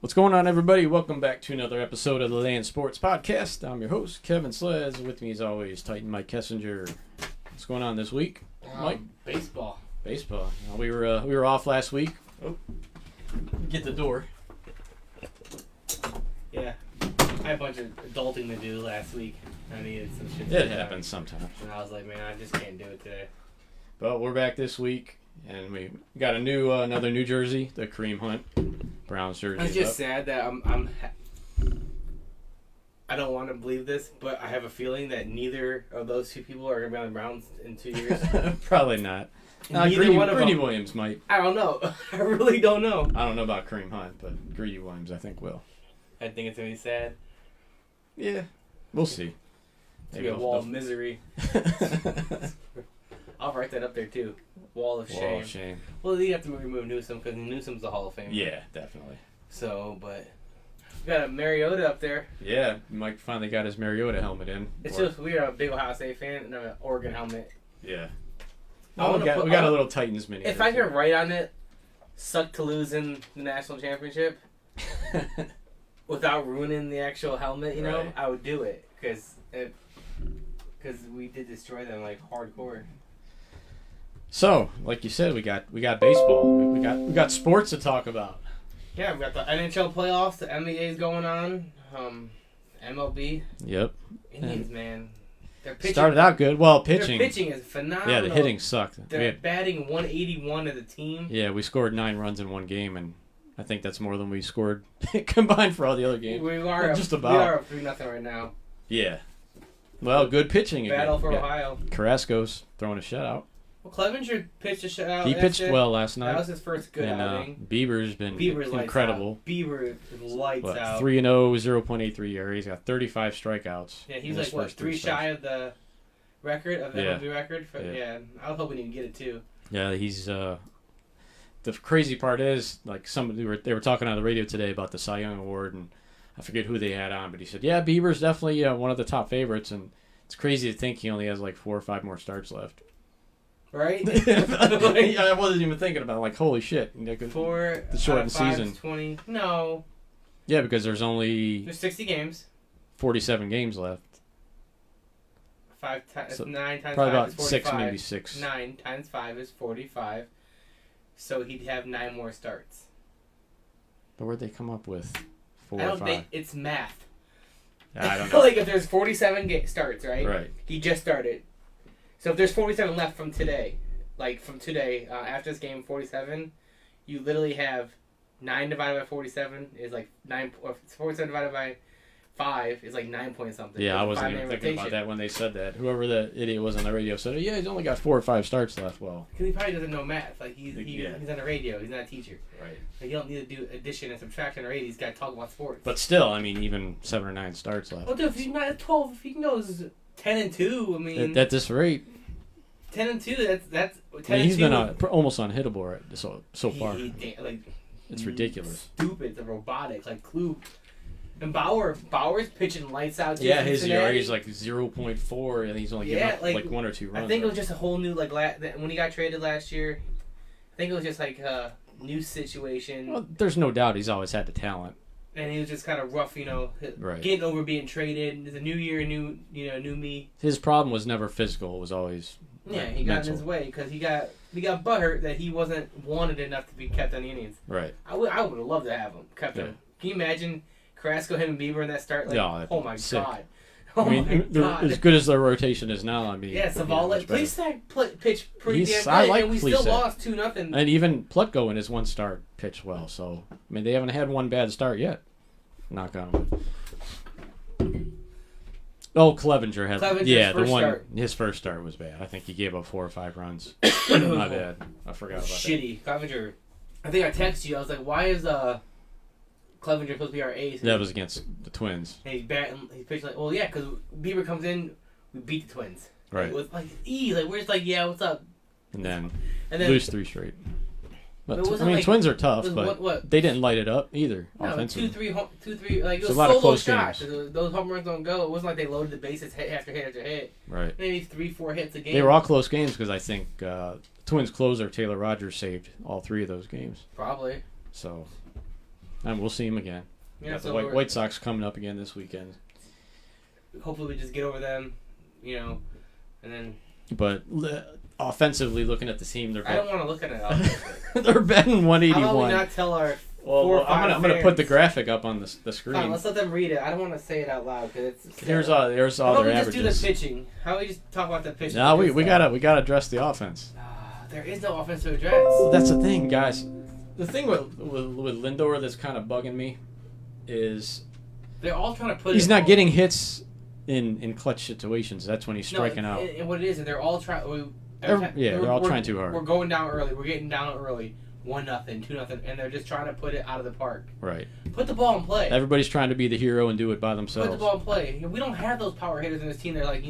What's going on, everybody? Welcome back to another episode of the Land Sports Podcast. I'm your host, Kevin Slez. With me, as always, Titan Mike Kessinger. What's going on this week, Mike? Baseball. We were off last week. Oh, get the door. Yeah, I had a bunch of adulting to do last week. I needed some shit. It happens sometimes. And I was like, man, I just can't do it today. But we're back this week, and we got another New Jersey, the Kareem Hunt Browns jersey. It's just sad that I don't want to believe this, but I have a feeling that neither of those two people are going to be on the Browns in 2 years. Probably not. Neither one of Greedy them. Williams might. I don't know. I really don't know. I don't know about Kareem Hunt, but Greedy Williams, I think, will. I think it's going to be sad. Yeah, we'll see. It's going to be a wall of misery. I'll write that up there, too. Wall of shame. Well, you have to remove Newsom because Newsom's the Hall of Fame. Yeah, definitely. So, but we got a Mariota up there. Yeah, Mike finally got his Mariota helmet in. It's just weird. I'm a big Ohio State fan and an Oregon helmet. Yeah. We got a little Titans mini. If I could write on it, suck to lose in the national championship without ruining the actual helmet, you know, right. I would do it because we did destroy them like hardcore. So, like you said, we got baseball. We got sports to talk about. Yeah, we got the NHL playoffs. The NBA's going on. MLB. Yep. Indians, man. Their pitching Started out good. Well, pitching. Their pitching is phenomenal. Yeah, the hitting sucked. They're batting 181 as a team. Yeah, we scored 9 runs in one game, and I think that's more than we scored combined for all the other games. We are just about. We are up 3-0 right now. Yeah. Well, good pitching again. Battle for Ohio. Carrasco's throwing a shutout. Well, Clevenger pitched a shutout. He pitched well last night. That was his first good outing. Bieber's been incredible. Bieber lights out. 3-0, 0.83 ERA. He's got 35 strikeouts. Yeah, he's like, what, 3 shy of the record, of the MLB record? Yeah, I was hoping he'd get it too. Yeah, he's... the crazy part is, like, they were talking on the radio today about the Cy Young Award, and I forget who they had on, but he said, yeah, Bieber's definitely one of the top favorites, and it's crazy to think he only has like 4 or 5 more starts left. Right? I wasn't even thinking about it. Like, holy shit. For the shortened season. 20. No. Yeah, because there's 60 games. 47 games left. 9 times so 5 probably about is 45. 6, maybe 6. 9 times 5 is 45. So he'd have 9 more starts. But where'd they come up with 4 I or don't 5? think it's math. I don't know. Like, if there's 47 starts, right? Right. He just started. So if there's 47 left from today, after this game, 47, you literally have 9 divided by 47 is like 9, or 47 divided by 5 is like 9 point something. Yeah, I wasn't even thinking about that when they said that. Whoever the idiot was on the radio said, yeah, he's only got 4 or 5 starts left. Well, because he probably doesn't know math. Like, he's on the radio. He's not a teacher. Right. Like, you don't need to do addition and subtraction or 80. He's got to talk about sports. But still, I mean, even 7 or 9 starts left. Well, dude, if he's not at 12, if he knows 10-2, I mean... At this rate... 10-2, that's 10 I mean, he's and been 2. almost unhittable so far. It's ridiculous. Stupid. It's a robotics, like Klug. And Bauer's pitching lights out. Yeah, his ERA is like 0.4, and he's only giving up like 1 or 2 runs. I think it was just a whole new, when he got traded last year, I think it was just like a new situation. Well, there's no doubt he's always had the talent. And he was just kind of rough, right. Getting over being traded. It's a new year, new me. His problem was never physical. It was always he got in his way because he got butthurt that he wasn't wanted enough to be kept on the Indians. Right. I would have loved to have him kept him. Can you imagine Carrasco, him, and Bieber in that start? Like, oh my sick. God. I mean, as good as their rotation is now, I mean... Yeah, Zavala. Plesac pitched pretty damn good, I like and we Plesac. still lost 2-0. And even Plutko in his 1 start pitched well, so... I mean, they haven't had 1 bad start yet. Knock on wood. Oh, Clevenger had... His first start was bad. I think he gave up 4 or 5 runs. My bad. I forgot about that. Shitty. Clevenger. I think I texted you. I was like, why is Clevenger supposed to be our ace? That was against the Twins. And he's pitching like, well, yeah, because Bieber comes in, we beat the Twins. Right. It was like, we're just like, yeah, what's up? And then lose 3 straight. But like, Twins are tough, but they didn't light it up either. No, offensively. 2-3, like, it was a lot of close shots. games. Those home runs don't go. It wasn't like they loaded the bases hit after hit after hit. Right. Maybe 3-4 hits a game. They were all close games because I think Twins closer Taylor Rogers saved all 3 of those games. Probably. So And we'll see him again. Yeah, so the White Sox coming up again this weekend. Hopefully we just get over them, and then... But offensively, looking at the team, I don't want to look at it offensively. They're batting 181. How about we not tell our I'm going to put the graphic up on the screen. Fine, let's let them read it. I don't want to say it out loud because it's. Here's all their averages. How about we just do the pitching? How about we just talk about the pitching? No, we gotta address the offense. There is no offense to address. Well, that's the thing, guys. The thing with Lindor that's kind of bugging me is they're all trying to put. He's not getting hits in clutch situations. That's when he's striking out. And what it is they're all trying. They're all trying too hard. We're going down early. We're getting down early. 1-0, 2-0, and they're just trying to put it out of the park. Right. Put the ball in play. Everybody's trying to be the hero and do it by themselves. Put the ball in play. We don't have those power hitters in this team. They're like,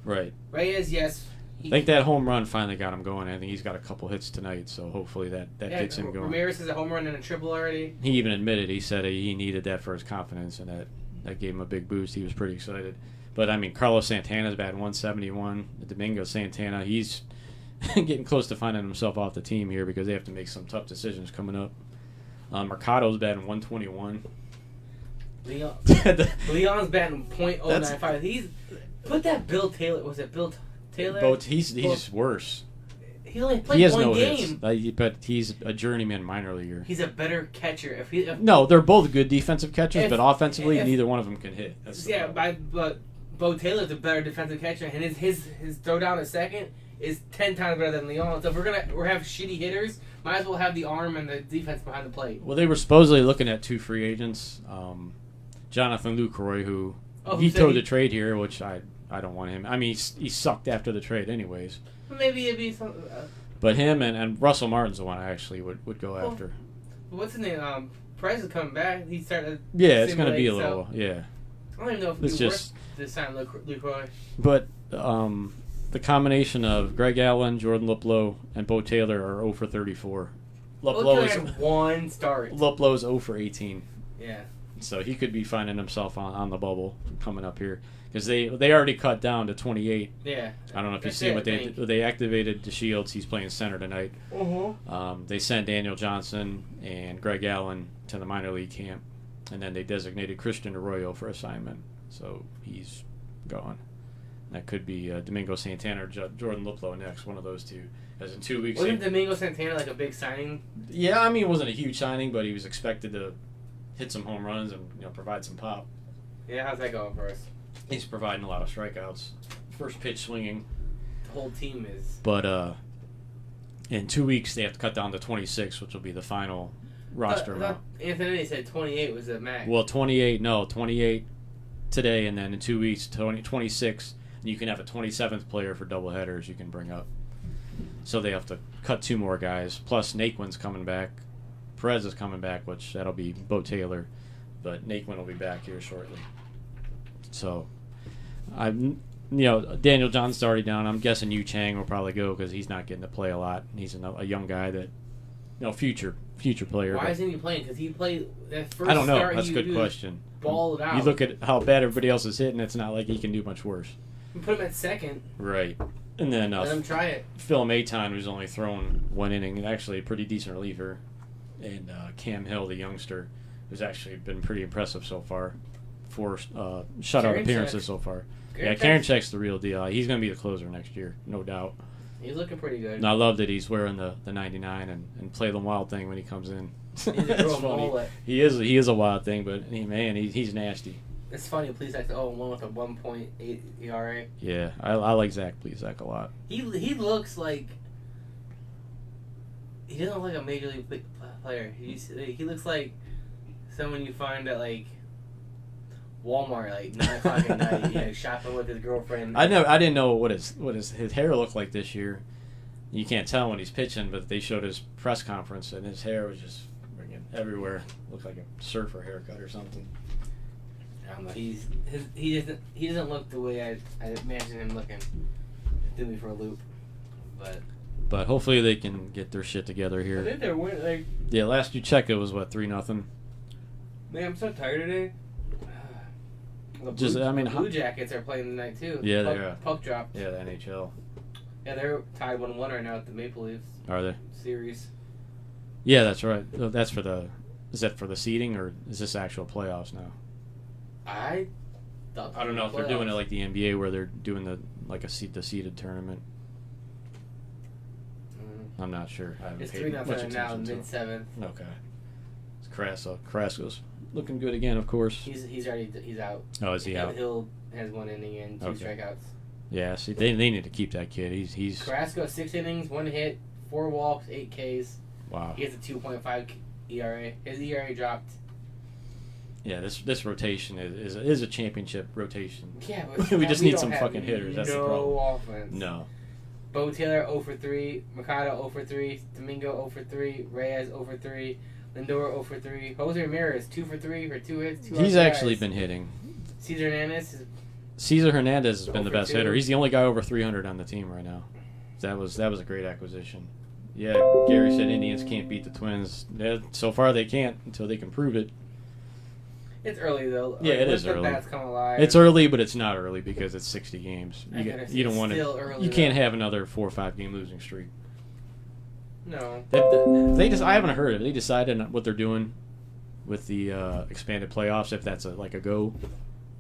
Right. Reyes, yes. I think that home run finally got him going. I think he's got a couple hits tonight, so hopefully that gets him going. Ramirez has a home run and a triple already. He even admitted, he said he needed that for his confidence, and that gave him a big boost. He was pretty excited. But, Carlos Santana's batting 171. Domingo Santana, he's getting close to finding himself off the team here because they have to make some tough decisions coming up. Mercado's batting 121. Leon's batting .095. He's put that Bill Taylor. Was it Bill Taylor? He's worse. He only played one game. Hits, but he's a journeyman minor leaguer. He's a better catcher. No, they're both good defensive catchers, but offensively, neither one of them can hit. But Bo Taylor's a better defensive catcher, and his throw down at second is 10 times better than Leon. So if we're have shitty hitters, might as well have the arm and the defense behind the plate. Well, they were supposedly looking at 2 free agents. Jonathan Lucroy, who he towed the trade here, which I don't want him. He sucked after the trade anyways. Maybe it'd be some. But him and Russell Martin's the one I actually would go after. What's his name? Price is coming back. He started. Yeah, it's going to be a little. Yeah. I don't even know if it's worth to sign Lucroy. But the combination of Greg Allen, Jordan Luplow, and Bo Taylor are 0 for 34. Luplow had 1 start. Luplow's 0 for 18. Yeah. So he could be finding himself on the bubble coming up here. Because they already cut down to 28. Yeah. I don't know if you see what they activated DeShields. He's playing center tonight. They sent Daniel Johnson and Greg Allen to the minor league camp. And then they designated Christian Arroyo for assignment. So he's gone. That could be Domingo Santana or Jordan Luplow next, one of those two. As in 2 weeks. Wasn't Domingo Santana like a big signing? Yeah, it wasn't a huge signing, but he was expected to hit some home runs and provide some pop. Yeah, how's that going for us? He's providing a lot of strikeouts. First pitch swinging. The whole team is. But in 2 weeks they have to cut down to 26, which will be the final roster amount. Anthony said 28 was the max. Well, 28 today, and then in 2 weeks, 26. And you can have a 27th player for doubleheaders you can bring up. So they have to cut 2 more guys. Plus, Naquin's coming back. Perez is coming back, which that'll be Bo Taylor. But Naquin will be back here shortly. So, Daniel Johnson's already down. I'm guessing Yu Chang will probably go because he's not getting to play a lot. He's a young guy that, future player. Why isn't he playing? Because he played that first. I don't know. That's a good question. Balled out. You look at how bad everybody else is hitting. It's not like he can do much worse. You put him at second. Right. And then let him try it. Phil Maton, who's only thrown 1 inning, and actually a pretty decent reliever, and Cam Hill, the youngster, who's actually been pretty impressive so far. 4 shutout appearances so far. Karinchak's the real deal. He's going to be the closer next year, no doubt. He's looking pretty good. And I love that he's wearing the 99 and play the wild thing when he comes in. He's a real mullet. He is a wild thing, but he's nasty. It's funny. Plesac 0-1 with a 1.8 ERA. Yeah, I like Zach Plesac a lot. He looks like he doesn't look like a major league player. He looks like someone you find at like Walmart, like 9 o'clock at night, shopping with his girlfriend. I didn't know what his hair looked like this year. You can't tell when he's pitching, but they showed his press conference, and his hair was just everywhere. Looked like a surfer haircut or something. I don't know. He doesn't look the way I imagine him looking. Threw me for a loop, but hopefully they can get their shit together here. I think they're winning. Yeah, last you checked it was 3-0. Man, I'm so tired today. The Blue Jackets are playing tonight too. Yeah, they are. Puck drop. Yeah, the NHL. Yeah, they're tied 1-1 right now with the Maple Leafs. Are they? Series. Yeah, that's right. That's for the Is that for the seeding, or is this actual playoffs now? I don't know if they're doing it like the NBA, where they're doing the seeded tournament. I'm not sure. It's 3-0 now, mid-7th. Okay. It's Carrasco's looking good again, of course. He's out. Oh, is he out? Hill has 1 inning and 2 strikeouts. Yeah, see, they need to keep that kid. He's Carrasco 6 innings, 1 hit, 4 walks, 8 Ks. Wow. He has a 2.5 ERA. His ERA dropped. Yeah, this rotation is a championship rotation. Yeah, but we just need some fucking hitters. That's the problem. No offense. No. Bo Taylor 0 for 3, Mercado 0 for 3, Domingo 0 for 3, Reyes 0 for 3, Lindor 0 for 3, Jose Ramirez 2 for 3 for 2 hits, 2 He's actually been hitting. Cesar Hernandez has been the best hitter. He's the only guy over 300 on the team right now. That was a great acquisition. Yeah, Gary said Indians can't beat the Twins. So far they can't until they can prove it. It's early though. Yeah, it is early. Bats come alive. It's early, but it's not early because it's 60 games. You don't want to. Early, you can't have another 4 or 5 game losing streak. No. I haven't heard of it. They decided what they're doing with the expanded playoffs. If that's a go.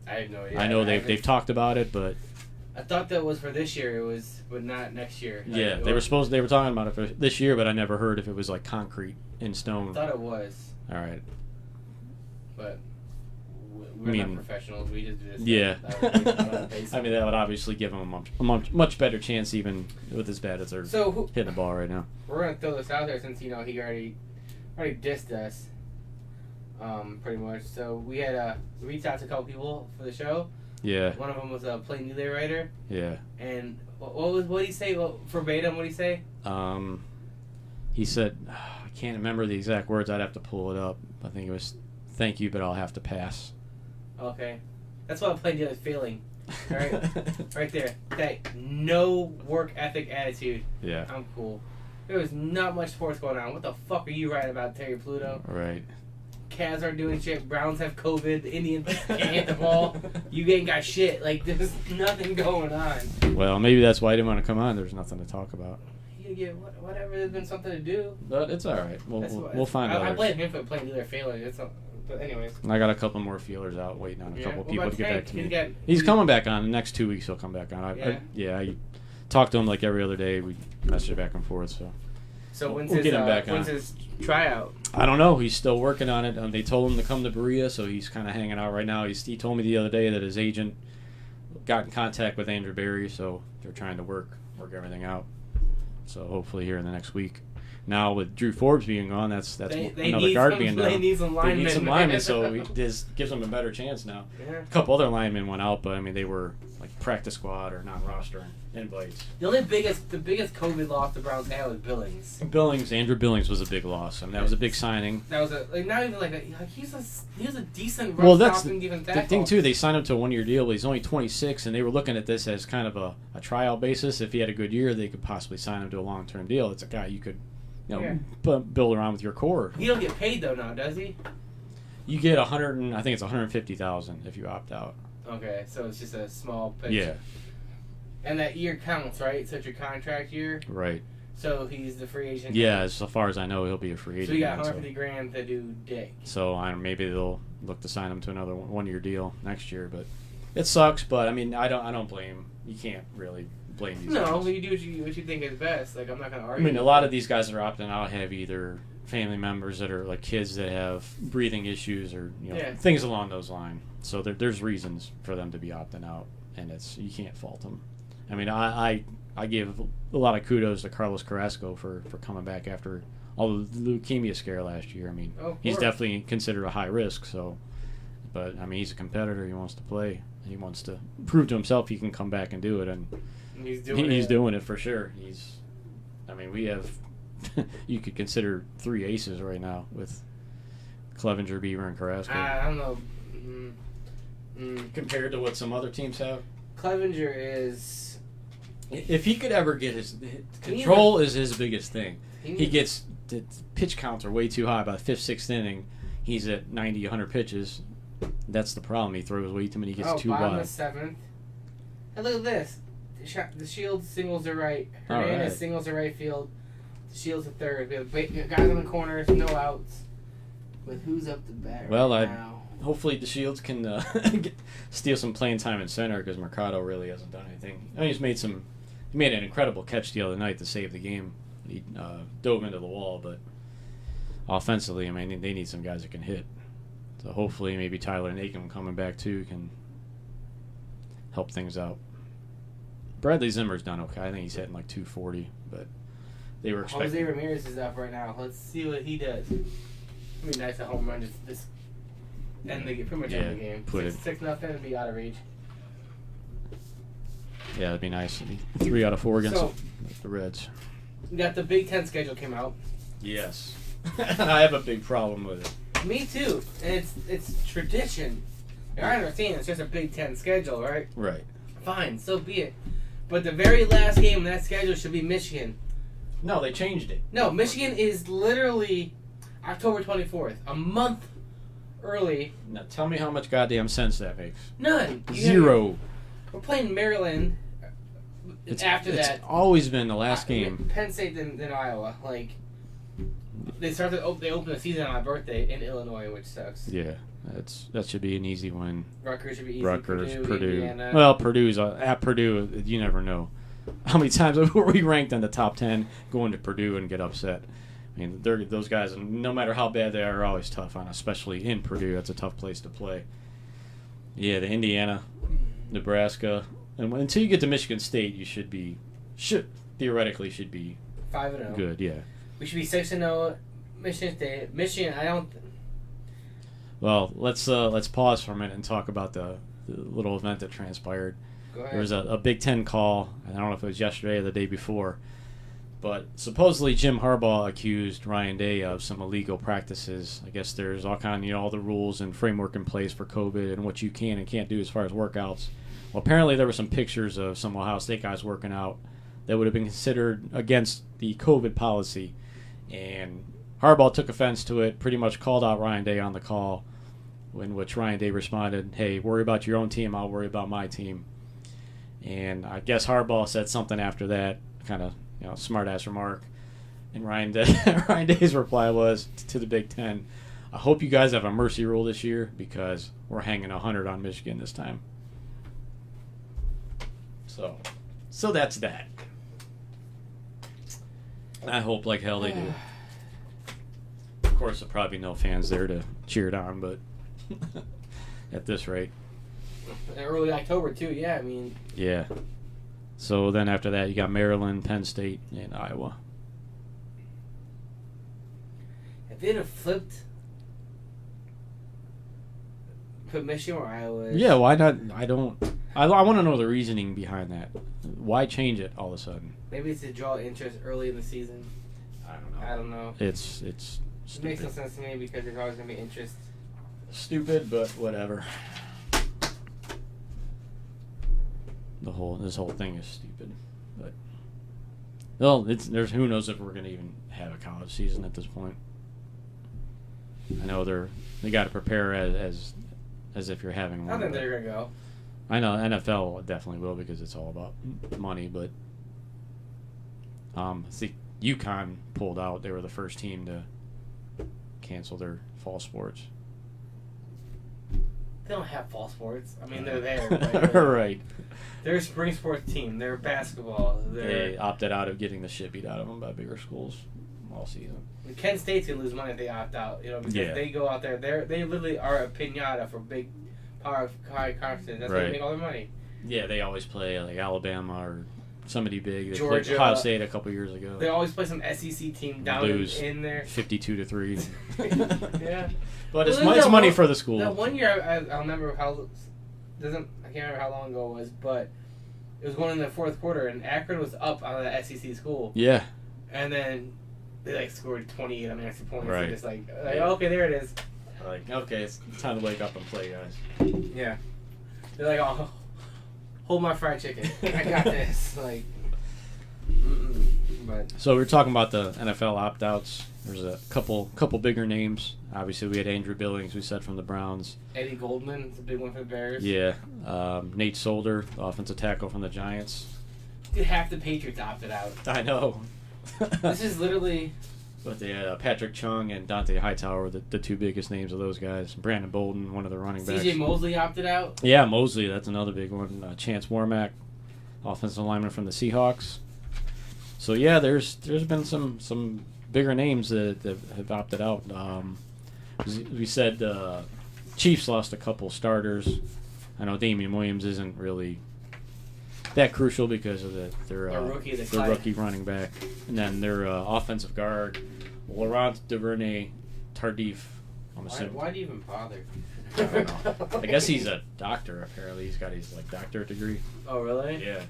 I have no idea. I know they've talked about it, but I thought that was for this year. But not next year. Yeah, they were talking about it for this year, but I never heard if it was like concrete in stone. I thought it was. All right. But we're not professionals. We just do this. Yeah. I mean, that would obviously give him a much better chance, even with as bad as they're hitting the ball right now. We're gonna throw this out there since he already dissed us, pretty much. So we had reached out to a couple people for the show. Yeah. One of them was a Plain Dealer writer. Yeah. And what did he say? Verbatim, what did he say? He said, I can't remember the exact words. I'd have to pull it up. I think it was, "Thank you, but I'll have to pass." Okay. That's why Plain Dealer is failing. All right? Right there. Okay. No work ethic attitude. Yeah. I'm cool. There was not much sports going on. What the fuck are you writing about, Terry Pluto? Right. Cavs aren't doing shit. Browns have COVID. The Indians can't hit the ball. You ain't got shit. Like, there's nothing going on. Well, maybe that's why he didn't want to come on. There's nothing to talk about. You get whatever. There's been something to do. But it's all right. We'll find out. I blame him for Plain Dealer failing. But anyways. I got a couple more feelers out waiting on a couple people to get back to me. He's coming back on. The next 2 weeks he'll come back on. I talk to him like every other day. We message back and forth. So when's his tryout? I don't know. He's still working on it. They told him to come to Berea, so he's kind of hanging out right now. He told me the other day that his agent got in contact with Andrew Barry, so they're trying to work everything out. So hopefully here in the next week. Now with Drew Forbes being gone, that's another guard being down. They need some linemen. So this gives them a better chance now. Yeah. A couple other linemen went out, but I mean they were like practice squad or non-roster invites. The biggest COVID loss the Browns had was Billings. Andrew Billings was a big loss. I mean that was a big signing. That was not even he's a decent stopping defensive tackle. The thing too. They signed him to a 1-year deal, but he's only 26, and they were looking at this as kind of a tryout basis. If he had a good year, they could possibly sign him to a long-term deal. It's a guy you could. Build around with your core. He don't get paid though now, does he? You get I think it's $150,000 if you opt out. Okay, so it's just a small pitch. Yeah. And that year counts, right? So it's your contract year. Right. So he's the free agent. Yeah, as far as I know, he'll be a free agent. So you got $150,000 to do dick. So maybe they'll look to sign him to another 1-year deal next year, but it sucks. But I mean, I don't blame. You can't really blame these guys. No, you do what you think is best. Like I'm not gonna argue. I mean, a lot of these guys that are opting out have either family members that are like kids that have breathing issues or things along those lines. So there's reasons for them to be opting out, and you can't fault them. I mean, I give a lot of kudos to Carlos Carrasco for coming back after all the leukemia scare last year. I mean, he's definitely considered a high risk. But I mean, he's a competitor. He wants to play. He wants to prove to himself he can come back and do it, and he's doing it for sure. We have you could consider 3 aces right now with Clevenger, Beaver, and Carrasco. I don't know. Compared to what some other teams have, Clevenger is. If he could ever get his control is his biggest thing. He gets the pitch counts are way too high. By the 5th, 6th inning, he's at 90, 100 pitches. That's the problem. He throws way too many. He gets too wide. Bottom of 7th. Hey, look at this. The Shields singles to right. Hernandez singles to right field. The Shields to third. We have guys on the corners, no outs. But who's up the bat now? Hopefully DeShields can steal some playing time in center because Mercado really hasn't done anything. I mean, he made an incredible catch the other night to save the game. He dove into the wall, but offensively, I mean, they need some guys that can hit. So hopefully maybe Tyler Nakem coming back too can help things out. Bradley Zimmer's done okay. I think he's hitting like 240, but they were expecting. Jose Ramirez is up right now. Let's see what he does. It'd be nice to home run just end the pretty much end the game. 6-0 and be out of reach. Yeah, it'd be nice. 3 out of 4 against the Reds. We got the Big Ten schedule came out. Yes, I have a big problem with it. Me too, and it's tradition. I understand it's just a Big Ten schedule, right? Right. Fine, so be it. But the very last game in that schedule should be Michigan. No, they changed it. No, Michigan is literally October 24th, a month early. Now tell me how much goddamn sense that makes. None. Zero. We're playing Maryland after that. It's always been the last game. Penn State than Iowa. Like, they open the season on my birthday in Illinois, which sucks. Yeah, that should be an easy win. Rutgers should be easy. Purdue. Indiana. Well, Purdue's at Purdue. You never know. How many times were we ranked in the top 10 going to Purdue and get upset? I mean, those guys, no matter how bad they are always tough on, especially in Purdue. That's a tough place to play. Yeah, the Indiana, Nebraska, and until you get to Michigan State, you should theoretically be 5-0. Good, yeah. We should be 6-0. Michigan State. Michigan, I don't. Well, let's pause for a minute and talk about the little event that transpired. Go ahead. There was a Big Ten call. I don't know if it was yesterday or the day before, but supposedly Jim Harbaugh accused Ryan Day of some illegal practices. I guess there's all all the rules and framework in place for COVID and what you can and can't do as far as workouts. Well, apparently there were some pictures of some Ohio State guys working out that would have been considered against the COVID policy, and Harbaugh took offense to it, pretty much called out Ryan Day on the call, in which Ryan Day responded, "Hey, worry about your own team, I'll worry about my team." And I guess Harbaugh said something after that, kind of smart-ass remark, and Ryan Day's reply was to the Big Ten, "I hope you guys have a mercy rule this year because we're hanging 100 on Michigan this time." So that's that. I hope like hell they do. Of course, there'll probably be no fans there to cheer it on, but at this rate. Early October, too, yeah, I mean. Yeah. So then after that, you got Maryland, Penn State, and Iowa. If they'd have put Michigan or Iowa. Yeah, why not? I want to know the reasoning behind that. Why change it all of a sudden? Maybe it's to draw interest early in the season. I don't know. It's stupid. It makes no sense to me because there's always going to be interest. Stupid, but whatever. This whole thing is stupid. But there's who knows if we're going to even have a college season at this point. I know they got to prepare as if you're having one. I think they're going to go. I know NFL definitely will because it's all about money, but see, UConn pulled out. They were the first team to cancel their fall sports. They don't have fall sports. I mean, they're there. Right. They're a spring sports team. They're basketball. They opted out of getting the shit beat out of them by bigger schools all season. Kent State's going to lose money if they opt out, because they go out there. They literally are a piñata for big power conferences. That's where they make all their money. Yeah, they always play like Alabama or somebody big. They Georgia, played Ohio State a couple years ago. They always play some SEC team down in there. 52-3. Yeah. But it's money for the school. That one year, I remember I can't remember how long ago it was, but it was going in the fourth quarter, and Akron was up on the SEC school. Yeah. And then they scored 28 on extra points. Right. And just okay, there it is. Okay, it's time to wake up and play, guys. Yeah. They're like, oh, hold my fried chicken. I got this. But. So we were talking about the NFL opt-outs. There's a couple bigger names. Obviously, we had Andrew Billings, we said, from the Browns. Eddie Goldman is a big one for the Bears. Yeah. Nate Solder, offensive tackle from the Giants. Dude, half the Patriots opted out. I know. This is literally But they had Patrick Chung and Dante Hightower were the two biggest names of those guys. Brandon Bolden, one of the running backs. C.J. Mosley opted out? Yeah, Mosley, that's another big one. Chance Warmack, offensive lineman from the Seahawks. So, yeah, there's been some bigger names that have opted out. We said Chiefs lost a couple starters. I know Damian Williams isn't really that crucial because of their rookie running back. And then their offensive guard, Laurent Duvernay-Tardif. Why do you even bother? I don't know. I guess he's a doctor, apparently. He's got his doctorate degree. Oh, really? Yeah.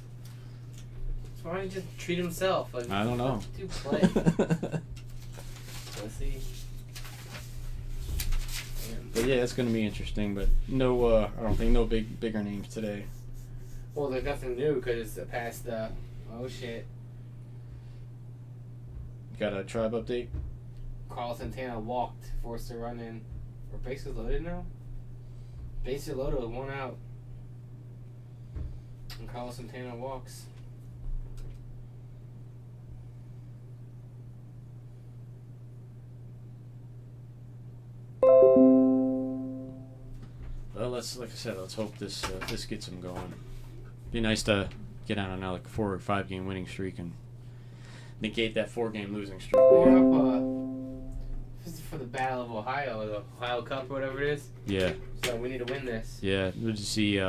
So why don't you just treat himself? Like, I don't know. Do play. Let's see. But yeah, it's going to be interesting. But no, I don't think no bigger names today. Well, there's nothing new because it's past the. Oh shit! Got a tribe update? Carl Santana walked, forced to run in. Or bases loaded now? Bases loaded with one out. And Carl Santana walks. Well, like I said, let's hope this gets them going. Be nice to get on a 4 or 5 game winning streak and negate that 4 game losing streak. This is for the Battle of Ohio, the Ohio Cup or whatever it is. Yeah. So we need to win this. Yeah. Did you see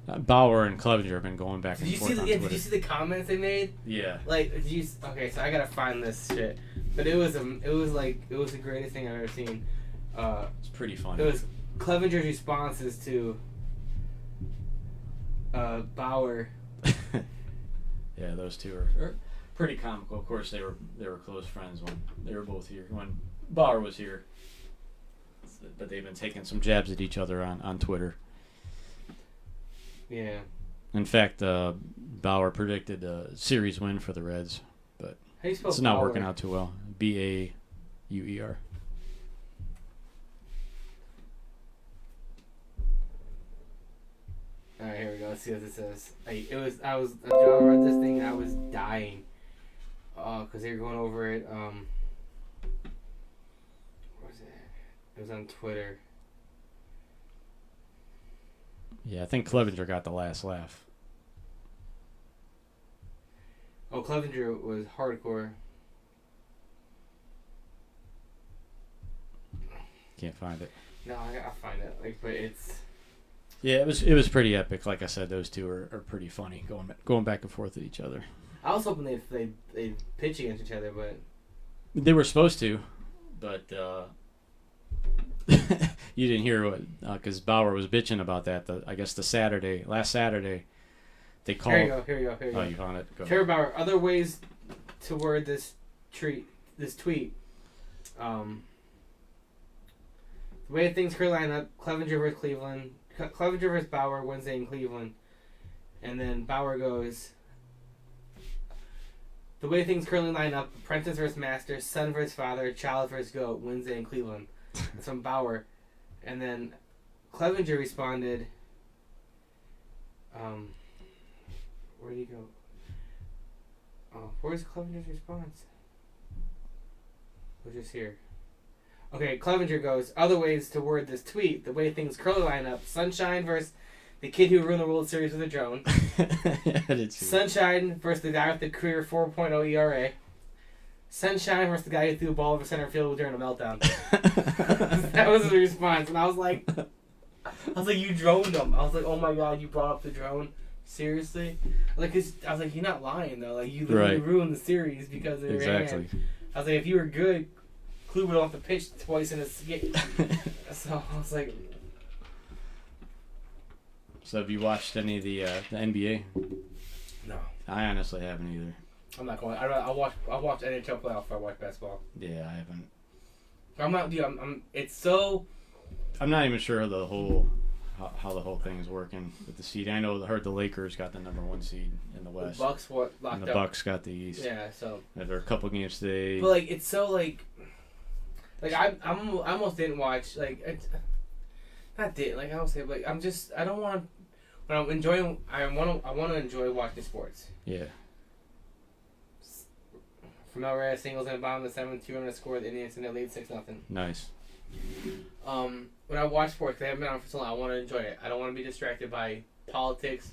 Bauer and Clevenger have been going back and forth on Twitter. Did you see the comments they made? Yeah. Like, okay, so I gotta find this shit. But it was the greatest thing I've ever seen. It's pretty funny. It was Clevenger's responses to Bauer. Yeah, those two are pretty comical. Of course, they were close friends when they were both here. When Bauer was here, but they've been taking some jabs at each other on Twitter. Yeah. In fact, Bauer predicted a series win for the Reds, but it's not working out too well. Bauer. Alright, here we go. Let's see what this says. John read this thing and I was dying. Because they were going over it. Where was it? It was on Twitter. Yeah, I think Clevenger got the last laugh. Oh, Clevenger was hardcore. Can't find it. No, I'll find it. But it's. Yeah, it was pretty epic. Like I said, those two are pretty funny, going back and forth at each other. I was hoping they'd pitch against each other, but they were supposed to, but you didn't hear what because Bauer was bitching about that. I guess last Saturday, they called. Here you go. Oh, you found it. Go Trevor Bauer. Other ways to word this tweet. The way things currently line up: Clevenger versus Cleveland. Clevenger versus Bauer Wednesday in Cleveland, and then Bauer goes. The way things currently line up: apprentice versus master, son versus father, child versus goat. Wednesday in Cleveland. That's from Bauer, and then Clevenger responded. Where did he go? Oh, where's Clevenger's response? We're just here. Okay, Clevenger goes, other ways to word this tweet, the way things currently line up: Sunshine versus the kid who ruined the World Series with a drone. Yeah, I did see Sunshine versus the guy with the career 4.0 ERA. Sunshine versus the guy who threw a ball over center field during a meltdown. That was the response, and I was like, you droned him. I was like, oh my god, you brought up the drone? Seriously? I was like, you're not lying though. Like, you literally ruined the series because of your hand. I was like, if you were good, Klub would have to pitch twice in his game. So I was like. So have you watched any of the NBA? No. I honestly haven't either. I'm not going. I'll watch NHL playoffs before I watch basketball. Yeah, I haven't. I'm not. Dude, it's so. I'm not even sure the whole how the whole thing is working with the seed. I heard the Lakers got the number 1 seed in the West. The Bucks locked up. And the Bucks got the East. Yeah, so. And there are a couple games today. But like, it's so like I almost didn't watch not did like I don't say, but I'm just I don't want when I'm enjoying I want to enjoy watching sports. Yeah. From Reyes singles in the bottom of the 7th, 2 runners scored. The Indians in the lead 6-0. Nice. When I watch sports, they haven't been on for so long. I want to enjoy it. I don't want to be distracted by politics,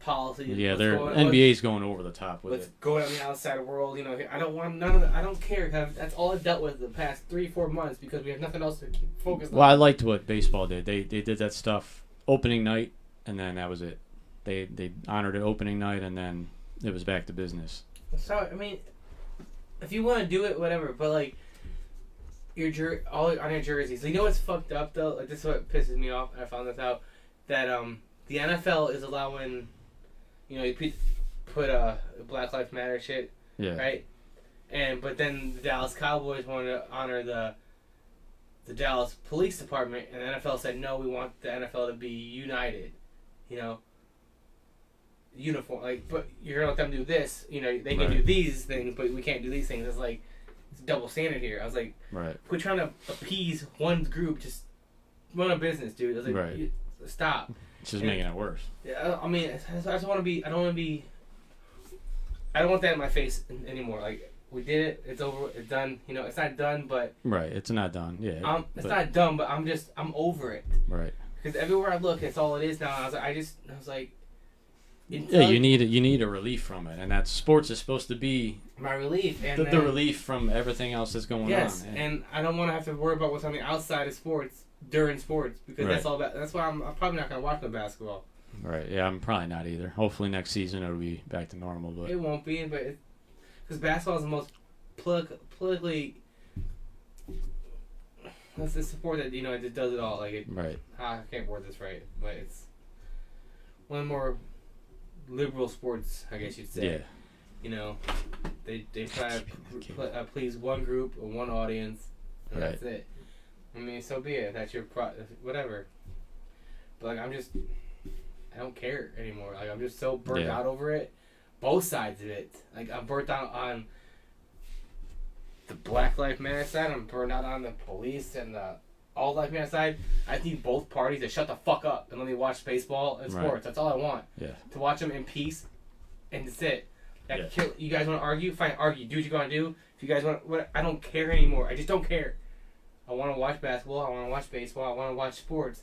policy. Yeah, NBA's going over the top with it. Let's go on the outside world. You know, I don't want none of that. I don't care. That's all I've dealt with the past 3-4 months because we have nothing else to keep focused on. Well, I liked what baseball did. They did that stuff opening night, and then that was it. They honored it opening night, and then it was back to business. So I mean, if you want to do it, whatever. But like, all on your jerseys. You know what's fucked up though? Like, this is what pisses me off. I found this out that the NFL is allowing, you know, you put Black Lives Matter shit, right? But then the Dallas Cowboys want to honor the Dallas Police Department, and the NFL said no, we want the NFL to be united, you know. Uniform, like, but you're gonna let them do this, you know, they can do these things, but we can't do these things. It's like, it's a double standard here. I was like, quit trying to appease one group, just run a business, dude. I was like, stop. It's just making it worse. Yeah, I mean, I just want to be, I don't want that in my face anymore. Like, we did it, it's over, it's done, you know, it's not done, but. Right, it's not done, yeah. It's not done, but I'm over it. Right. Because everywhere I look, it's all it is now. I was like, yeah, you need a relief from it, and that sports is supposed to be my relief, and the relief from everything else that's going on. Yes, and I don't want to have to worry about what's on the outside of sports during sports because that's all. That's why I'm probably not going to watch no basketball. Right. Yeah, I'm probably not either. Hopefully next season it'll be back to normal, but it won't be. But because basketball is the most politically. That's the sport that, you know, it just does it all. Like I can't word this right, but it's one of the more liberal sports, I guess you'd say. Yeah. You know, they try to please one group or one audience, and that's it. I mean, so be it. That's your whatever. But like, I don't care anymore. Like, I'm just so burnt out over it. Both sides of it. Like, I'm burnt out on the Black Lives Matter side. I'm burnt out on the police and the All Lives Matter side. I need both parties to shut the fuck up and let me watch baseball and sports. That's all I want. Yeah. To watch them in peace and that's it. You guys want to argue? Fine, argue. Do what you're going to do. If you guys want, I don't care anymore. I just don't care. I want to watch basketball. I want to watch baseball. I want to watch sports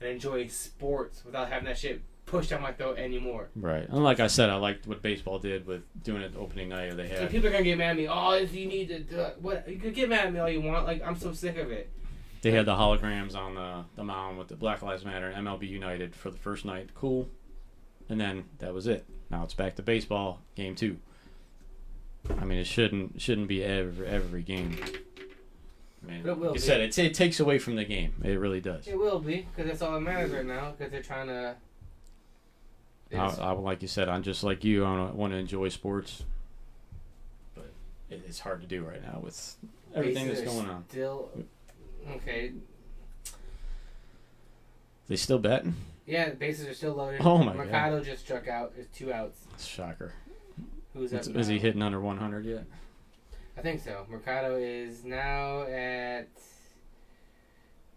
and enjoy sports without having that shit pushed down my throat anymore. Right. And like I said, I liked what baseball did with doing it opening night. Or they had. And people are gonna get mad at me. Oh, you need to do it. What? You can get mad at me all you want. Like, I'm so sick of it. They had the holograms on the mound with the Black Lives Matter and MLB United for the first night. Cool. And then that was it. Now it's back to baseball, game 2. I mean, it shouldn't be every game. I mean, like you said, it takes away from the game. It really does. It will be, because that's all that matters right now, because they're trying to... like you said, I'm just like you. I want to enjoy sports, but it's hard to do right now with everything that's going on. Still, okay. They still betting? Yeah, the bases are still loaded. Oh my God. Mercado just struck out. There's 2 outs. Shocker. Who's up now? Is he hitting under 100 yet? I think so. Mercado is now at...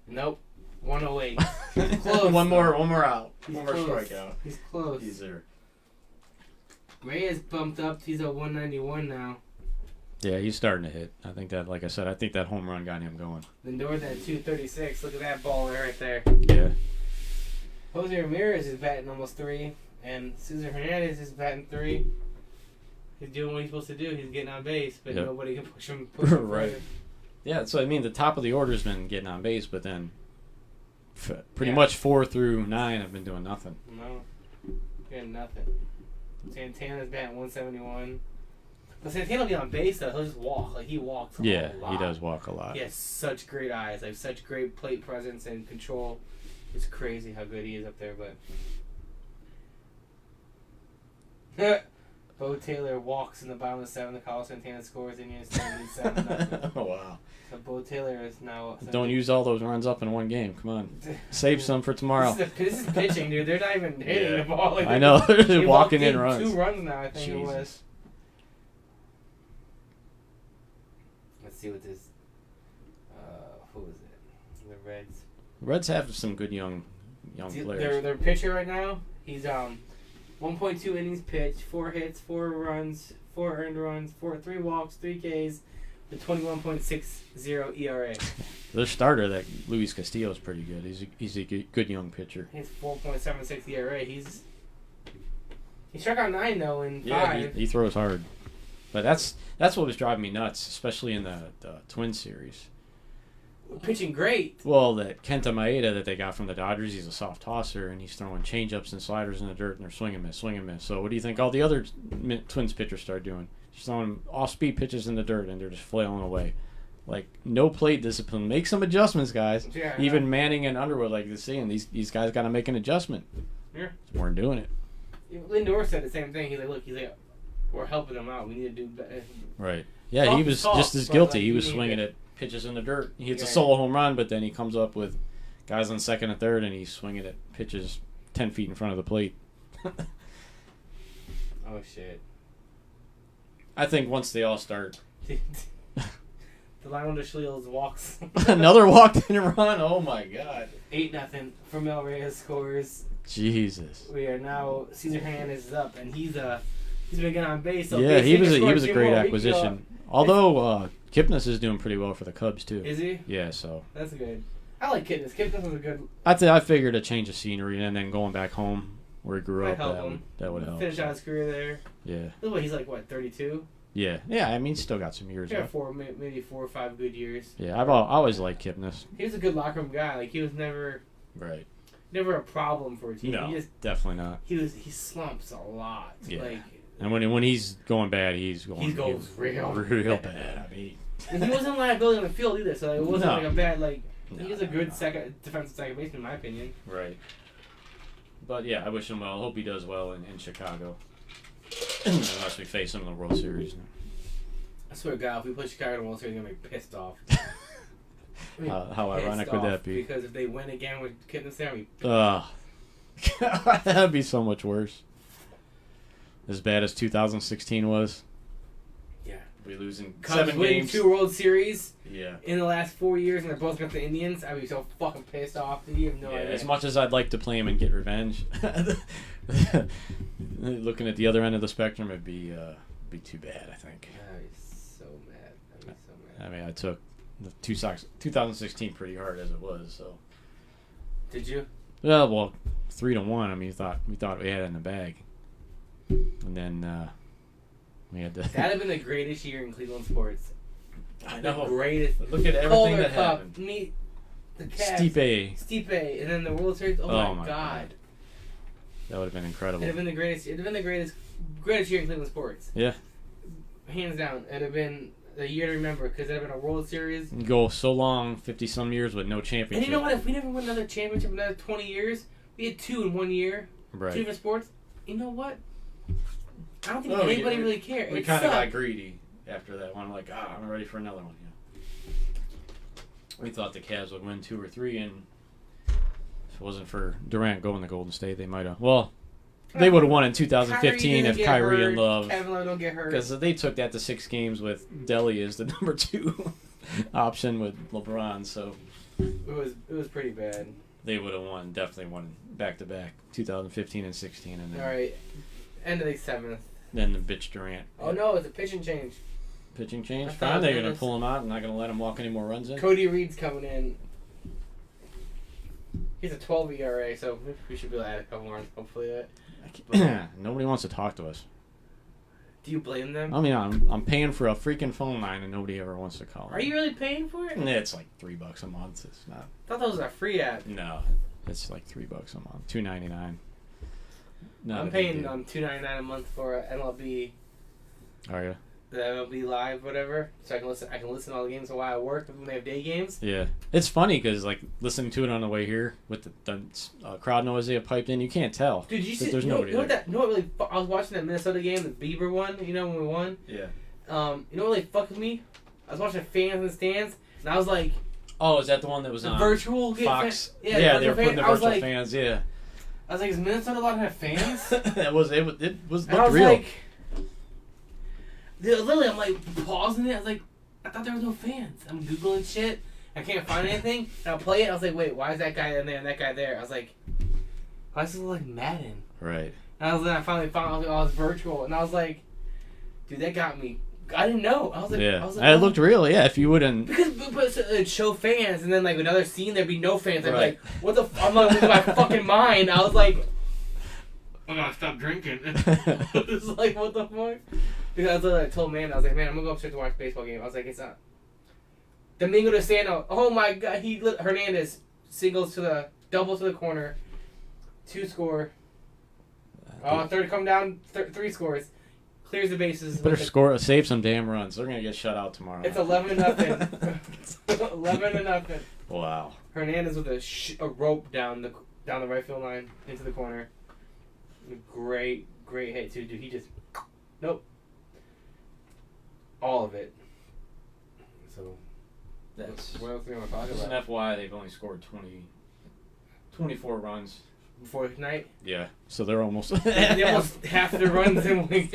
Nope. 108. He's close. One more out. One more close. strikeout. He's close. He's there. Reyes bumped up. He's at 191 now. Yeah, he's starting to hit. I think that, like I said, I think that home run got him going. Lindor's at 236. Look at that ball right there. Yeah. Jose Ramirez is batting almost 3, and Cesar Hernandez is batting 3. He's doing what he's supposed to do. He's getting on base, but nobody can push him. Right. Yeah, so I mean, the top of the order's been getting on base, but then pretty much 4 through 9 have been doing nothing. No, getting nothing. Santana's batting 171. But Santana will be on base though. He'll just walk. Like, he walks a lot. Yeah, he does walk a lot. He has such great eyes, like such great plate presence and control. It's crazy how good he is up there, but Bo Taylor walks in the bottom of the 7th. Carlos Santana scores in the 77. Oh wow! So Bo Taylor is now. Don't use all those runs up in one game. Come on, save some for tomorrow. This is pitching, dude. They're not even hitting the ball. Like, I know. They're just walking in runs. 2 runs now, I think it was. Let's see what this. Who is it? The Reds. Reds have some good young players. Their pitcher right now, he's 1.2 innings pitched, 4 hits, 4 runs, 4 earned runs, 3 walks, 3 Ks, with 21.60 ERA. The starter, that Luis Castillo, is pretty good. He's a good young pitcher. He's 4.76 ERA. He struck out 9 though in 5. Yeah, he throws hard. But that's what was driving me nuts, especially in the Twin Series. Pitching great. Well, that Kenta Maeda that they got from the Dodgers, he's a soft tosser, and he's throwing changeups and sliders in the dirt, and they're swing and miss. So what do you think all the other Twins pitchers start doing? Just throwing off-speed pitches in the dirt, and they're just flailing away. Like, no plate discipline. Make some adjustments, guys. Yeah, Even Manning and Underwood, like they're saying, these guys got to make an adjustment. Yeah. We weren't doing it. Lindor said the same thing. He's like, we're helping them out. We need to do better. Right. Yeah, he was just as guilty. He was swinging at pitches in the dirt. He hits a solo home run, but then he comes up with guys on second and third, and he's swinging at pitches 10 feet in front of the plate. Oh, shit. I think once they all start... The Lionel Schleels walks. Another walk didn't run? Oh, my God. 8-0. Fermel Reyes scores. Jesus. We are now... Cesar Hernandez is up, and he's been getting on base. So yeah, he was a great acquisition. Although Kipnis is doing pretty well for the Cubs, too. Is he? Yeah, so... That's good. I like Kipnis. Kipnis was a good... I figured a change of scenery and then going back home where he grew up, that would help. Finish out his career there. Yeah. Look what he's like, 32? Yeah. Yeah, I mean, he's still got some years left. Maybe 4 or 5 good years. Yeah, I always liked Kipnis. He was a good locker room guy. Like, he was never... Right. Never a problem for a team. No, definitely not. He slumps a lot. Yeah. Like, and when he's going bad, he goes real bad. I mean, and he wasn't liability on the field either, so it wasn't like a bad he was a good defensive second baseman in my opinion. Right. But yeah, I wish him well. I hope he does well in Chicago. Unless we face him in the World Series. I swear to God, if we play Chicago in the World Series, I'm gonna be pissed off. How ironic would that be? Because if they win again with Kipnis there, that'd be so much worse. As bad as 2016 was. Yeah. We losing Cubs 7 winning games. 2 World Series. Yeah. In the last 4 years, and they're both against the Indians, I'd be so fucking pissed off. You have no idea. As much as I'd like to play him and get revenge, looking at the other end of the spectrum, it'd be too bad. I think. I'd be so mad. I mean, I took the 2016 pretty hard as it was. So. Did you? Well, 3-1. I mean, we thought we had it in the bag, and then we had to. That'd have been the greatest year in Cleveland sports. I know. The greatest. Look at everything that Cup, happened. Meet the Cavs. Stipe, and then the World Series. Oh my God. That would have been incredible. It'd have been the greatest. It'd have been the greatest year in Cleveland sports. Yeah. Hands down, it'd have been the year to remember because it'd have been a World Series. You go so long, 50-some years with no championship. And you know what? If we never win another championship in another 20 years, we had 2 in 1 year. Right. 2 different sports. You know what? I don't think anybody really cared. We kind of got greedy after that one. Like, I'm ready for another one. Yeah. We thought the Cavs would win 2 or 3, and if it wasn't for Durant going to Golden State, they might have. Well, they would have won in 2015 if Kyrie and Love. Kevin Love don't get hurt. Because they took that to 6 games with Delly as the number 2 option with LeBron. So it was pretty bad. They would have definitely won back-to-back, 2015 and 16. And then, all right, end of the 7th. Then the bitch Durant. Oh, no, it's a pitching change. Pitching change? Fine, they're going to pull him out and not going to let him walk any more runs in. Cody Reed's coming in. He's a 12 ERA, so we should be able to add a couple more, hopefully. Nobody wants to talk to us. Do you blame them? I mean, I'm paying for a freaking phone line and nobody ever wants to call. Are you really paying for it? It's like $3 a month. It's not. I thought that was a free app. No, it's like $3 a month, $2.99. I'm paying $2.99 a month for MLB. Are you? The MLB Live, whatever, so I can listen to all the games while I work when they have day games. Yeah, it's funny because like listening to it on the way here with the crowd noise they have piped in, you can't tell. Dude, you see? There's nobody there. I was watching that Minnesota game, the Bieber one. You know when we won. Yeah. You know what really fucked with me? I was watching fans in the stands, and I was like, "Oh, is that the one that was on virtual Fox?" Yeah, they were putting the virtual fans. Yeah. I was like, "Is Minnesota allowed to have fans?" It was looked real. Like, literally, I'm like pausing it. I was like, I thought there was no fans. I'm Googling shit. I can't find anything. And I'll play it. I was like, wait, why is that guy in there and that guy there? I was like, why does this look like Madden? Right. And I finally found out it was virtual. And I was like, Dude, that got me. I didn't know. I was like, it looked real. Yeah, if you wouldn't, because it'd show fans, and then like another scene, there'd be no fans. I'd be like, what the? I'm like losing my fucking mind. I was like, I'm gonna stop drinking. I was like, what the fuck? Because I told man, I was like, man, I'm gonna go upstairs to watch a baseball game. I was like, it's not. Domingo de Sano. Oh my god, Hernandez doubles to the corner, 2 score. Third come down, 3 scores. Clears the bases. Better save some damn runs. They're gonna get shut out tomorrow. It's 11-0. 11-0. Wow. Hernandez with a rope down the right field line into the corner. Great hit too, dude. He just nope. All of it. So that's what else do you want to talk about? An FYI, they've only scored 24 runs. Before tonight? Yeah. So they're almost... they almost half their runs in one game.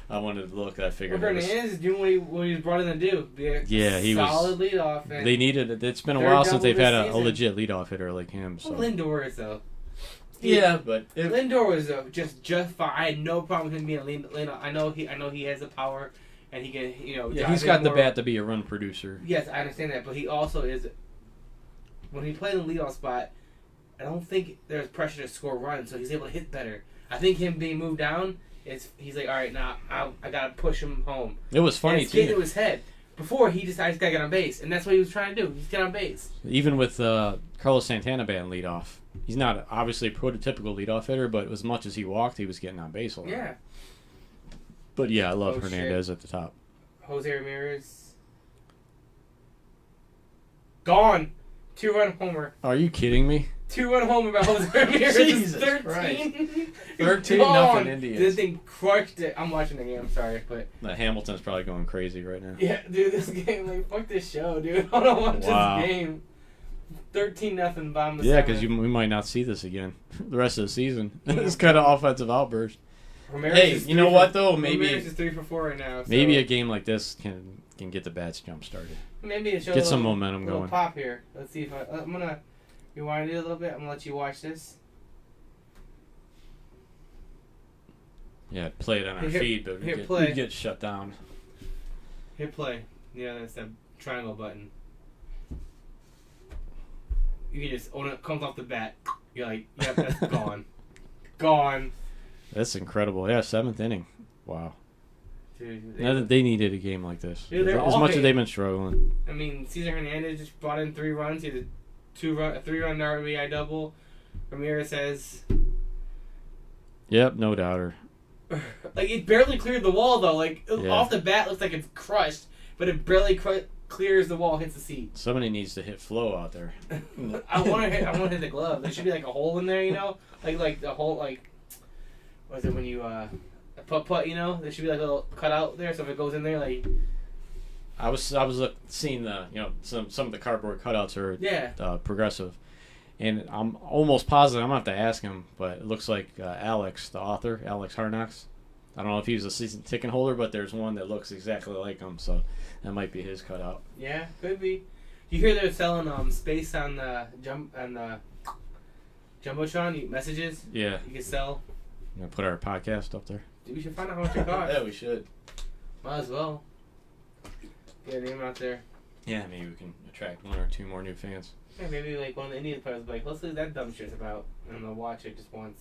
I wanted to look. I figured Hernandez is doing what he was brought in to do. He was solid leadoff. They needed it. It's been a while since they've had a legit leadoff hitter like him. So. Well, Lindor is, though. Yeah, but... Lindor was just fine. I had no problem with him being a leadoff. I know he has the power, and he can, Yeah, he's got the bat to be a run producer. Yes, I understand that, but he also is... When he played in the leadoff spot... I don't think there's pressure to score runs, so he's able to hit better. I think him being moved down, he's like, all right, now I got to push him home. It was funny, too. It's to his head. Before, he decided he's got to get on base, and that's what he was trying to do. He's get on base. Even with Carlos Santana batting leadoff, he's not obviously a prototypical leadoff hitter, but as much as he walked, he was getting on base a lot. Yeah. But yeah, I love Hernandez at the top. Jose Ramirez. Gone. 2-run homer. Are you kidding me? 2-run homer by Jose Ramirez. Jesus 13. Christ. 13-0 Indians. This thing crushed it. I'm watching the game. I'm sorry, but Hamilton's probably going crazy right now. Yeah, dude, this game, like, fuck this show, dude. I don't watch this game. 13-0 bomb the Yeah, because we might not see this again the rest of the season. This kind of offensive outburst. Ramirez you know what though? Maybe Ramirez is 3 for 4 right now. So. Maybe a game like this can get the bats jump started. Maybe it shows get some momentum going. Pop here. Let's see if I'm gonna rewind it a little bit. I'm gonna let you watch this. Yeah, play it on our feed, but we get shut down. Hit play. Yeah, that's that triangle button. You can just when it comes off the bat, you're like, yep, that's gone, gone. That's incredible. Yeah, 7th inning. Wow. Dude, they needed a game like this. Dude, as much as they've been struggling. I mean, Cesar Hernandez just brought in 3 runs. He had a 3-run RBI double. Ramirez says. Yep, no doubter. Like, it barely cleared the wall, though. Like, off the bat, looks like it's crushed, but it barely clears the wall, hits the seat. Somebody needs to hit Flo out there. I want to hit the glove. There should be, like, a hole in there, Like the hole, like, what is it when you, putt, There should be, like, a little cutout there, so if it goes in there, like... I was seeing the, some of the cardboard cutouts are progressive. And I'm almost positive, I'm going to have to ask him, but it looks like Alex, the author, Alex Harnox. I don't know if he was a season ticket holder, but there's one that looks exactly like him, so that might be his cutout. Yeah, could be. You hear they're selling space on the Jumbotron messages? Yeah. You can sell. You gonna put our podcast up there? Dude, we should find out how much it costs. Yeah, we should. Might as well. Get a name out there. Yeah, maybe we can attract 1 or 2 more new fans. Yeah, maybe like one of the Indian players will be like, let's leave that dumb shit about, and they'll watch it just once,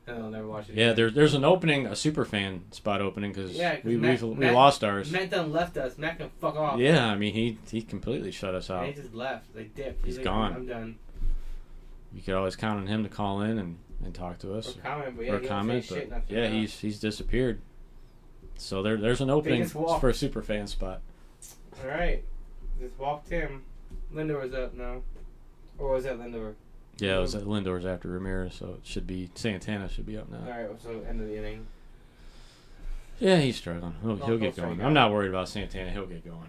and they'll never watch it again. Yeah, there's an opening, a super fan spot opening, because we lost ours. Matt done left us. Matt can fuck off. Yeah, I mean, he completely shut us out. He just left. They dipped. He's like, gone. I'm done. You could always count on him to call in and talk to us. Or comment, but yeah, he's disappeared. So there's an opening for a super fan spot. All right. Just walked him. Lindor is up now. Or was that Lindor? Yeah, it was Lindor's after Ramirez, so it should be Santana should be up now. All right, so end of the inning. Yeah, he's struggling. He'll get going. I'm not worried about Santana. He'll get going.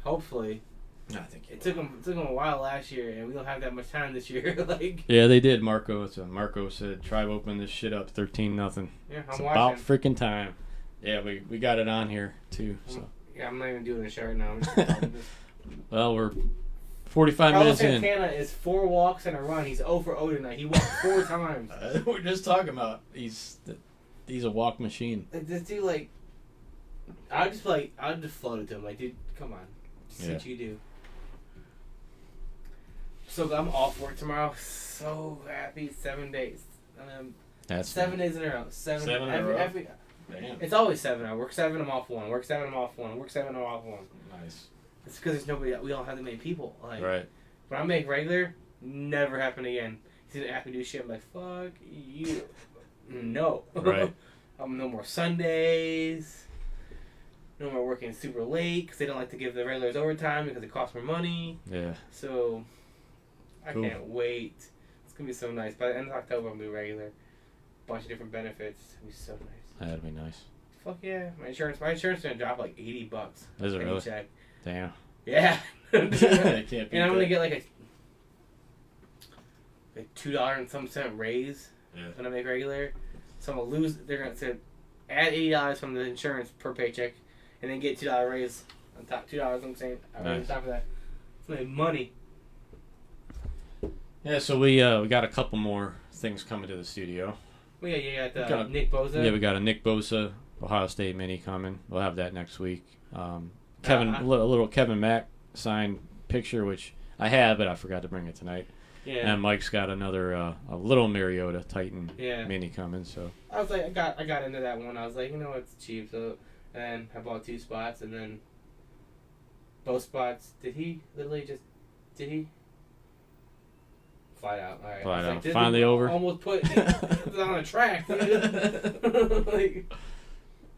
Hopefully. I think it took him a while last year, and we don't have that much time this year. Yeah, they did. Marco said, "Try to open this shit up 13-0." Yeah, it's watching. About freaking time. Yeah, we got it on here too. So. Yeah, I'm not even doing the show right now. Well, we're 45 minutes in. Santana is 4 walks and a run. He's 0 for 0 tonight. He walked 4 times. We're just talking about He's a walk machine. Like this dude, like, I'd just float it to him, like, dude, come on, just see what you do. So I'm off work tomorrow. So happy. 7 days. That's 7 days in a row. Seven in a row. Damn. It's always 7. I work 7. I'm off 1. Work 7. I'm off 1. Work 7. I'm off 1. Nice. It's because there's nobody. We don't have that many people. Like, right. When I make regular, never happen again. He's gonna have to do shit. I'm like, fuck you. No. Right. No more Sundays. No more working super late because they don't like to give the regulars overtime because it costs more money. Yeah. So, I can't wait. It's gonna be so nice. By the end of October, I'll be regular. Bunch of different benefits. It'll be so nice. That'd be nice. Fuck yeah. My insurance is gonna drop like $80. Is it really? Check. Damn. Yeah. Can't beat and I'm gonna get like a $2 and some cent raise when I make regular. So I'm gonna lose. They're gonna say add $80 from the insurance per paycheck, and then get $2 raise on top. $2. I'm saying on top of that. It's like money. Yeah. So we got a couple more things coming to the studio. Well, yeah, you got Nick Bosa. Yeah, we got a Nick Bosa Ohio State mini coming. We'll have that next week. A little Kevin Mack signed picture, which I have, but I forgot to bring it tonight. Yeah. And Mike's got another a little Mariota Titan mini coming. So I was like, I got into that one. I was like, it's cheap. So and I bought 2 spots, and then both spots. Did he fly out? All right. Fly out. Like, Finally over. Almost put it on a track, dude. Like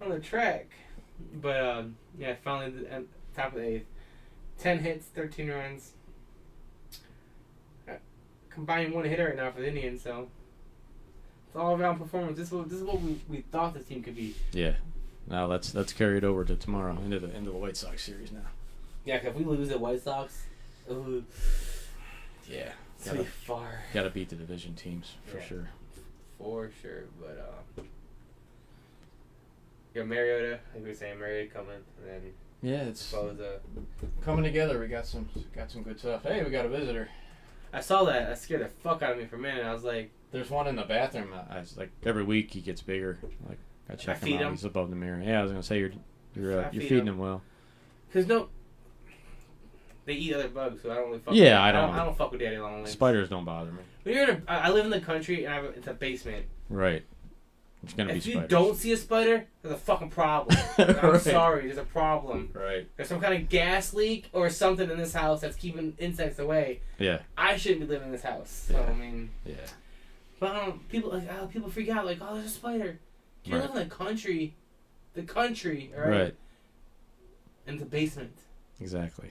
on the track. But finally at top of the 8th. 10 hits, 13 runs. Combined 1 hitter right now for the Indians, so it's all around performance. This is what we thought this team could be. Yeah. Now let's carry it over to tomorrow into the White Sox series now. Yeah, 'cause if we lose the White Sox, yeah, it's really far. Got to beat the division teams for sure. For sure, but you got Mariota. Like we were saying, Mariota coming, and then it's coming together. We got some good stuff. Hey, we got a visitor. I saw that. That scared the fuck out of me for a minute. I was like, "There's one in the bathroom." I was like, every week he gets bigger. Like I check him out. He's above the mirror. Yeah, I was gonna say you're feeding him well. Cause they eat other bugs, so I don't really fuck. Yeah, I don't fuck with daddy long legs. Spiders don't bother me. But I live in the country and it's a basement. Right. It's gonna be spiders. If you don't see a spider, there's a fucking problem. I'm sorry, there's a problem. Right. There's some kind of gas leak or something in this house that's keeping insects away. Yeah. I shouldn't be living in this house. So I mean. Yeah. But people freak out like, oh, there's a spider. You live in the country, all right? Right. In the basement. Exactly.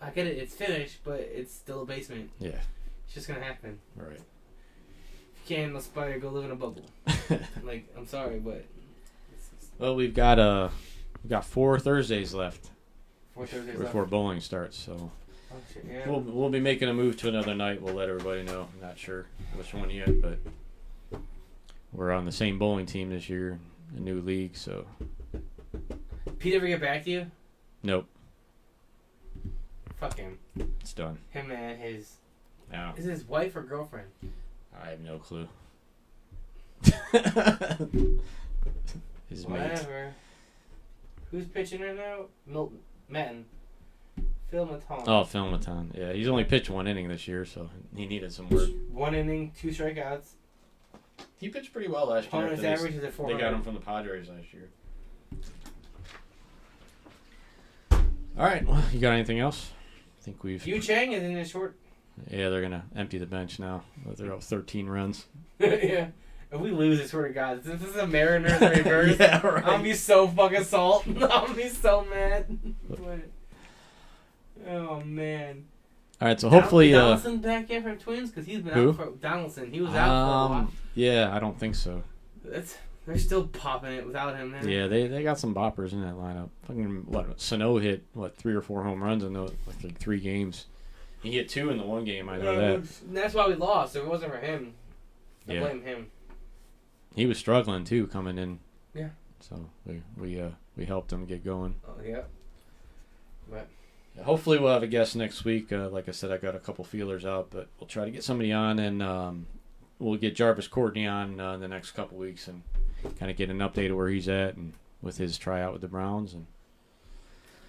I get it. It's finished, but it's still a basement. Yeah. It's just gonna happen. Right. If you can't handle a spider, go live in a bubble. Like, I'm sorry, but. Well, we've got 4 Thursdays left. 4 Thursdays before left. bowling starts, so. Oh shit! Yeah. We'll be making a move to another night. We'll let everybody know. I'm not sure which one yet, but we're on the same bowling team this year, a new league, so. Pete ever get back to you? Nope. Fuck him. It's done. Him and his. No. Is it his wife or girlfriend? I have no clue. His Whatever. mate. Who's pitching right now? Maton. Phil Maton. Oh, Phil Maton. Yeah, he's only pitched 1 inning this year, so he needed some work. 1 inning, 2 strikeouts. He pitched pretty well last year. His average is at 400. They got him from the Padres last year. All right. Well, you got anything else? I think we've. Yu Chang is in a short. Yeah, they're gonna empty the bench now. They're up 13 runs. Yeah. If we lose, I swear to God, this is a Mariners reverse. Yeah, right. I'm gonna be so fucking salt. I'm gonna be so mad. Oh man. All right, so hopefully. Donaldson back yet from Twins because he's been out for Donaldson. He was out for a while. Yeah, I don't think so. They're still popping it without him, man. Yeah, they got some boppers in that lineup. Fucking Sano hit 3 or 4 home runs in those 3 games. He hit 2 in the 1 game. I know that. And that's why we lost. If it wasn't for him, I blame him. He was struggling too coming in. Yeah. So we helped him get going. Oh yeah. But hopefully we'll have a guest next week. Like I said, I got a couple feelers out, but we'll try to get somebody on, and we'll get Jarvis Courtney on in the next couple weeks, and kind of get an update of where he's at and with his tryout with the Browns. And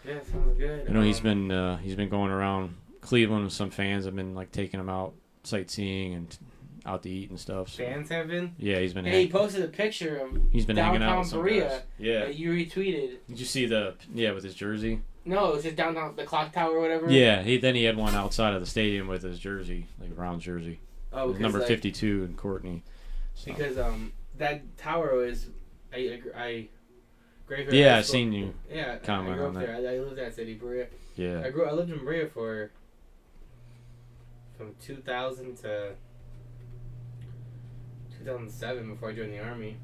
yeah, sounds good. I know he's been going around Cleveland with some fans. Have been like taking him out sightseeing and out to eat and stuff. So. Fans have been. Yeah, he's been. He posted a picture of. He's been hanging out with some Berea. guys. Yeah. That you retweeted. Did you see with his jersey? No, it was just downtown the clock tower or whatever. Yeah, he had one outside of the stadium with his jersey, like Brown's jersey. Oh, number 52 in Courtney. So. Because that tower was I yeah, I seen you. Yeah, comment I grew up on there. I lived in that city, Berea. Yeah. I lived in Berea from 2000 to 2007 before I joined the Army.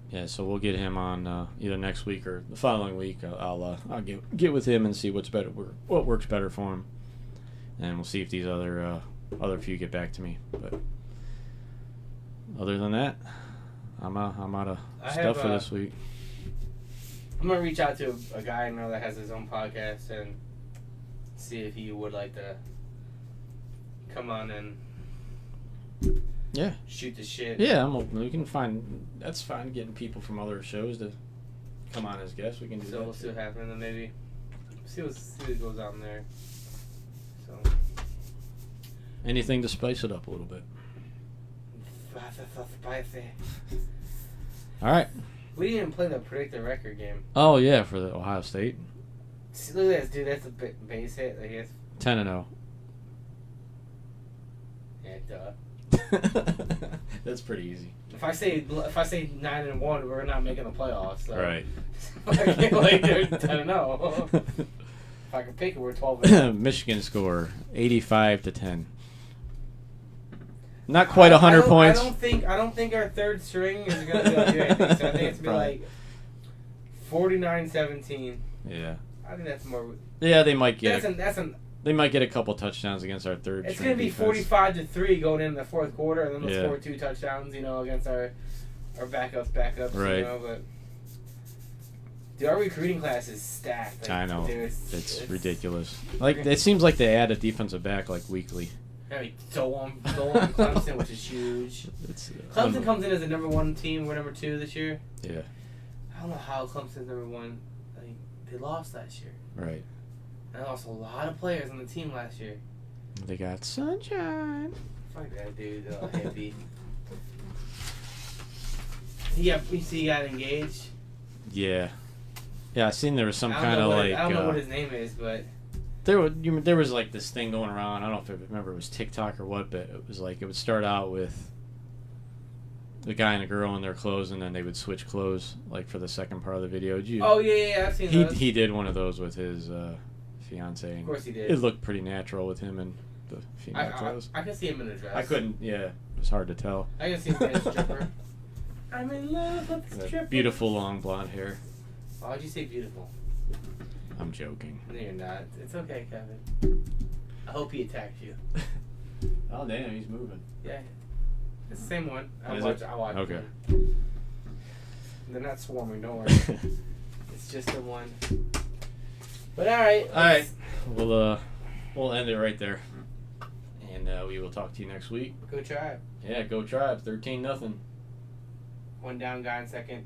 Yeah, so we'll get him on either next week or the following week. I'll get with him and see what works better for him, and we'll see if these other few get back to me. But other than that, I'm out of stuff for this week. I'm gonna reach out to a guy I know that has his own podcast and see if he would like to come on and shoot the shit. Yeah, I'm open. We can find. That's fine. Getting people from other shows to come on as guests. We can do that. So we'll see what happens and maybe see what goes on there. So anything to spice it up a little bit. All right. We didn't even play the predict the record game. Oh yeah, for the Ohio State. See, look at this dude. That's a base hit. Like, 10-0. Yeah, duh. That's pretty easy. If I say 9-1, we're not making the playoffs. So. Right. I can't like they're 10-0. If I can pick it, we're 12-0. Michigan score 85-10. Not quite 100 points. I don't think our third string is gonna be able to do anything. So I think it's gonna be like 49-17. Yeah. I think that's more. Yeah, they might get. They might get a couple touchdowns against our third. It's gonna be 45-3 going into the fourth quarter, and then we'll Yeah. score 2 touchdowns. Against our backups. Right. But dude, our recruiting class is stacked. Like, I know. Dude, it's ridiculous. Like it seems like they add a defensive back like weekly. I mean, so on Clemson, which is huge. Clemson comes in as the number 1 team. We're number 2 this year. Yeah. I don't know how Clemson's number 1. Like, they lost last year. Right. And lost a lot of players on the team last year. They got Sunshine. Fuck that dude, hippie. He got engaged. Yeah. Yeah, I seen there was some kind of like. I don't know what his name is, but. There was like this thing going around. I don't know if I remember it was TikTok or what, but it was like it would start out with the guy and a girl in their clothes, and then they would switch clothes like for the second part of the video. Yeah, I've seen those. He did one of those with his fiance. Of course he did. It looked pretty natural with him and the female clothes. I can see him in a dress. I couldn't. Yeah, it was hard to tell. I can see him as a stripper. I'm in love with the stripper. Beautiful long blonde hair. Why would you say beautiful? I'm joking. No, you're not. It's okay, Kevin. I hope he attacks you. Oh, damn, he's moving. Yeah. It's the same one. I watch okay. them. They're not swarming, don't worry. It's just the one. But alright. Alright. We'll end it right there. And we will talk to you next week. Go Tribe. Yeah, go Tribe. 13-0. 1 down guy in second.